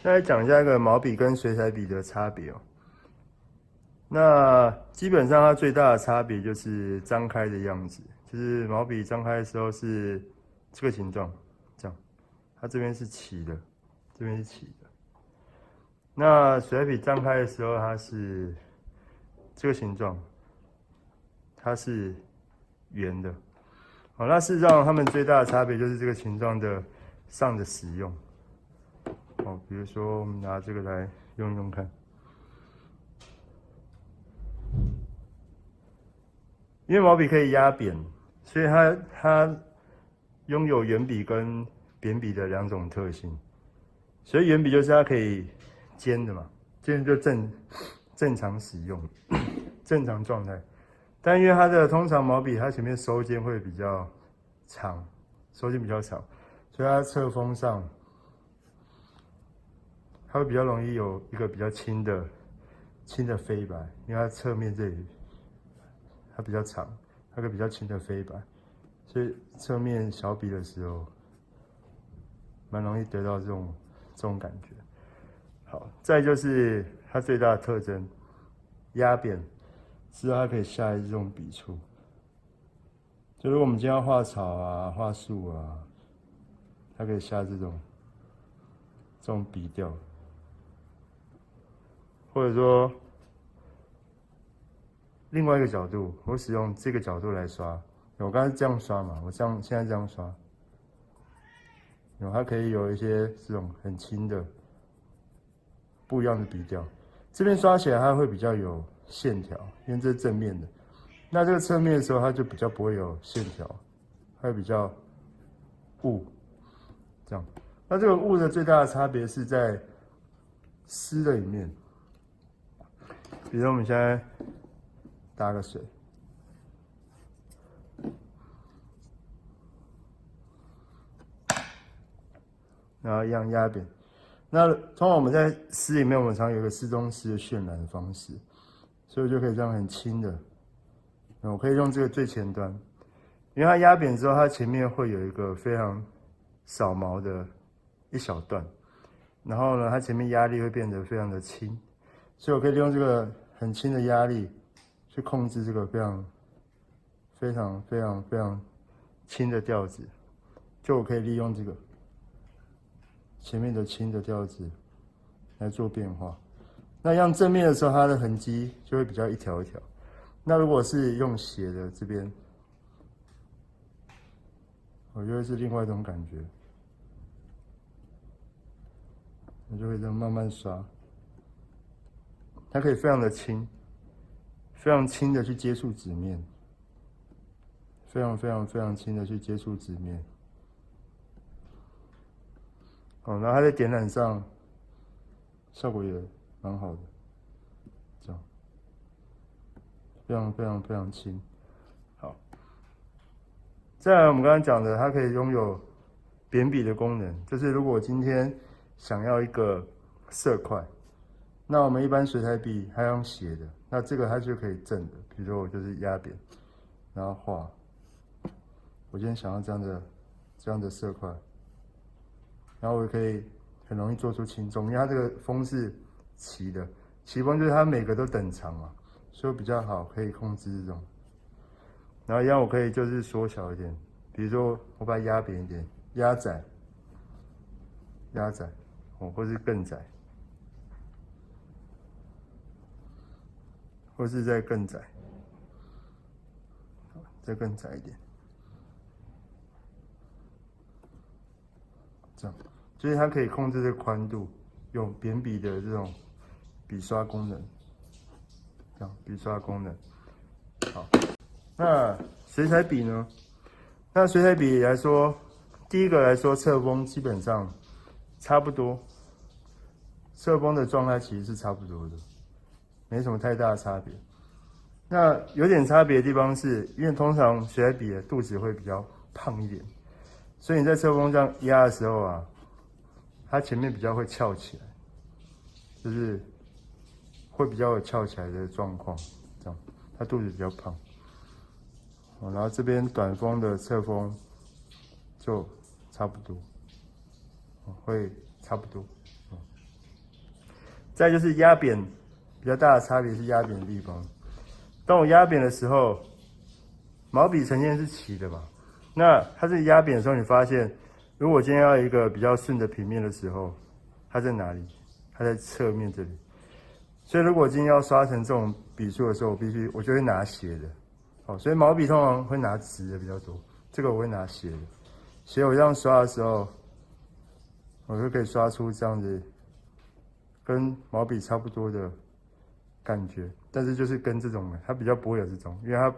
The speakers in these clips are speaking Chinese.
那来讲一下一个毛笔跟水彩笔的差别哦。那基本上它最大的差别就是张开的样子，就是毛笔张开的时候是这个形状，这样，它这边是齐的，这边是齐的。那水彩笔张开的时候，它是这个形状，它是圆的。好，那事实上它们最大的差别就是这个形状的上的使用。哦，比如说我们拿这个来用用看，因为毛笔可以压扁，所以它拥有圆笔跟扁笔的两种特性。所以圆笔就是它可以尖的嘛，尖就正常使用，正常状态。但因为它的通常毛笔它前面收尖会比较长，收尖比较长，所以它侧锋上它会比较容易有一个比较轻的飞白，因为它侧面这里它比较长，它有个比较轻的飞白，所以侧面小笔的时候蛮容易得到这种感觉。好，再就是它最大的特征，压扁，是它可以下这种笔触。就如果我们今天要画草啊、画树啊，它可以下这种笔调，或者说另外一个角度，我使用这个角度来刷。我刚才这样刷嘛，我现在这样刷，它可以有一些这种很轻的不一样的笔调。这边刷起来它会比较有线条，因为这是正面的。那这个侧面的时候，它就比较不会有线条，它会比较雾这样。那这个雾的最大的差别是在湿的里面，比如说我们现在打个水，然后一样压扁。那通常我们在湿里面，我们常有一个湿中湿的渲染的方式，所以我就可以这样很轻的。我可以用这个最前端，因为它压扁之后，它前面会有一个非常少毛的一小段，然后呢，它前面压力会变得非常的轻，所以我可以利用这个很轻的压力去控制这个非常轻的调子，就我可以利用这个前面的轻的调子来做变化。那样正面的时候，它的痕迹就会比较一条一条。那如果是用斜的这边，我觉得是另外一种感觉，我就会这样慢慢刷，它可以非常的轻，非常轻的去接触纸面，非常轻的去接触纸面。哦，然后它在点染上效果也蛮好的，这样非常轻。好，再来我们刚刚讲的，它可以拥有扁笔的功能，就是如果我今天想要一个色块，那我们一般水彩笔还要用斜的，那这个它就可以正的，比如说我就是压扁，然后画。我今天想要这样的色块，然后我可以很容易做出轻重，因为它这个锋是齐的，齐锋就是它每个都等长嘛，所以比较好可以控制这种。然后一样我可以就是缩小一点，比如说我把它压扁一点，压窄，或是更窄，或是再更窄，再更窄一点，这样，所以它可以控制这个宽度，用扁笔的这种笔刷功能，这样笔刷功能。好，那水彩笔呢？那水彩笔来说，第一个来说，侧锋基本上差不多，侧锋的状态其实是差不多的，没什么太大的差别。那有点差别的地方是，因为通常水彩笔的肚子会比较胖一点，所以你在侧锋这样压的时候啊，它前面比较会翘起来，就是会比较有翘起来的状况，这样，它肚子比较胖。然后这边短锋的侧锋就差不多，会差不多。再就是压扁，比较大的差别是压扁的地方。当我压扁的时候，毛笔呈现是齐的嘛？那它这压扁的时候，你发现，如果我今天要一个比较顺的平面的时候，它在哪里？它在侧面这里。所以如果我今天要刷成这种笔触的时候，我就会拿斜的。好，所以毛笔通常会拿直的比较多，这个我会拿斜的。所以我这样刷的时候，我就可以刷出这样子跟毛笔差不多的感觉，但是就是跟这种的，它比较不会有这种，因为它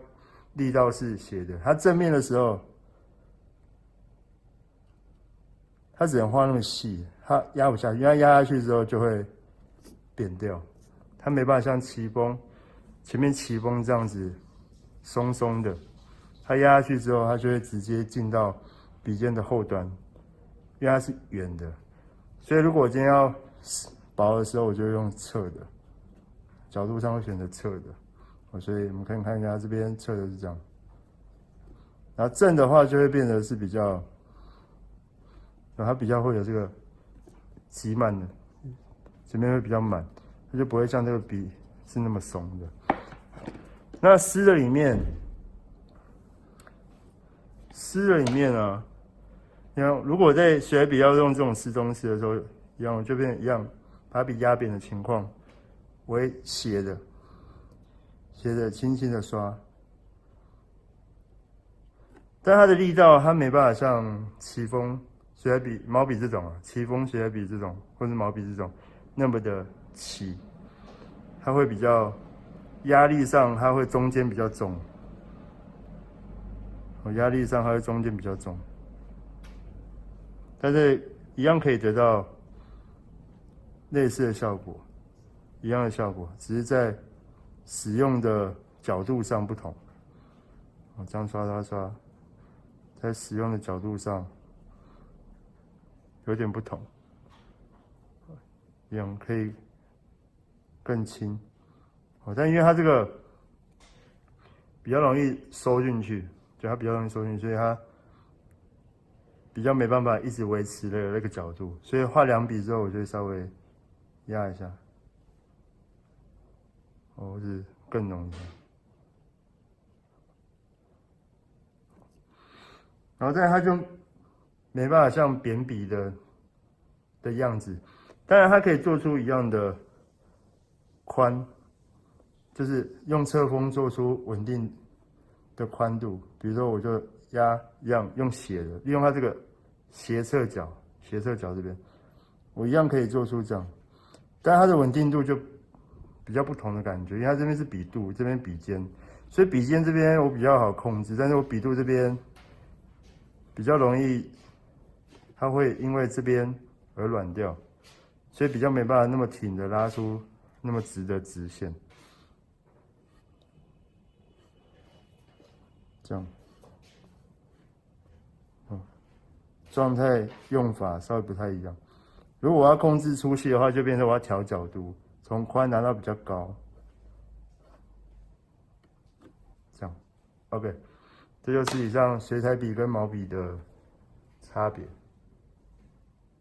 力道是斜的。它正面的时候，它只能画那么细，它压不下去，因为它压下去之后就会扁掉，它没办法像奇峰前面奇峰这样子松松的，它压下去之后，它就会直接进到笔尖的后端，因为它是圆的。所以如果我今天要薄的时候，我就会用侧的，角度上会选择侧的。所以我们可以看一下这边侧的是这样，然后正的话就会变得是比较，它比较会有这个挤满的，这边会比较满，它就不会像这个笔是那么松的。那湿的里面啊，你看，如果在水笔要用这种湿中湿的时候，一样就变一样，把笔压扁的情况为斜的轻轻的刷，但它的力道它没办法像奇峰水笔、毛笔这种啊，奇峰水笔这种或是毛笔这种那么的齐，它会比较压力上它会中间比较重，压力上它会中间比较重，但是一样可以得到类似的效果，一样的效果，只是在使用的角度上不同。这样刷，在使用的角度上有点不同，一样可以更轻。但因为它这个比较容易收进去，所以它比较没办法一直维持的那个角度，所以画两笔之后，我就稍微压一下，或是更浓一点。然后再它就没办法像扁笔的样子，当然它可以做出一样的宽，就是用侧锋做出稳定的宽度。比如说，我就压一样用斜的，利用它这个斜侧角这边，我一样可以做出这样，但它的稳定度就比较不同的感觉，因为它这边是笔肚，这边笔尖，所以笔尖这边我比较好控制，但是我笔肚这边比较容易，它会因为这边而软掉，所以比较没办法那么挺的拉出那么直的直线。这样，状态用法稍微不太一样。如果我要控制粗细的话，就变成我要调角度，从宽拿到比较高。这样 ，OK， 这就是以上水彩笔跟毛笔的差别。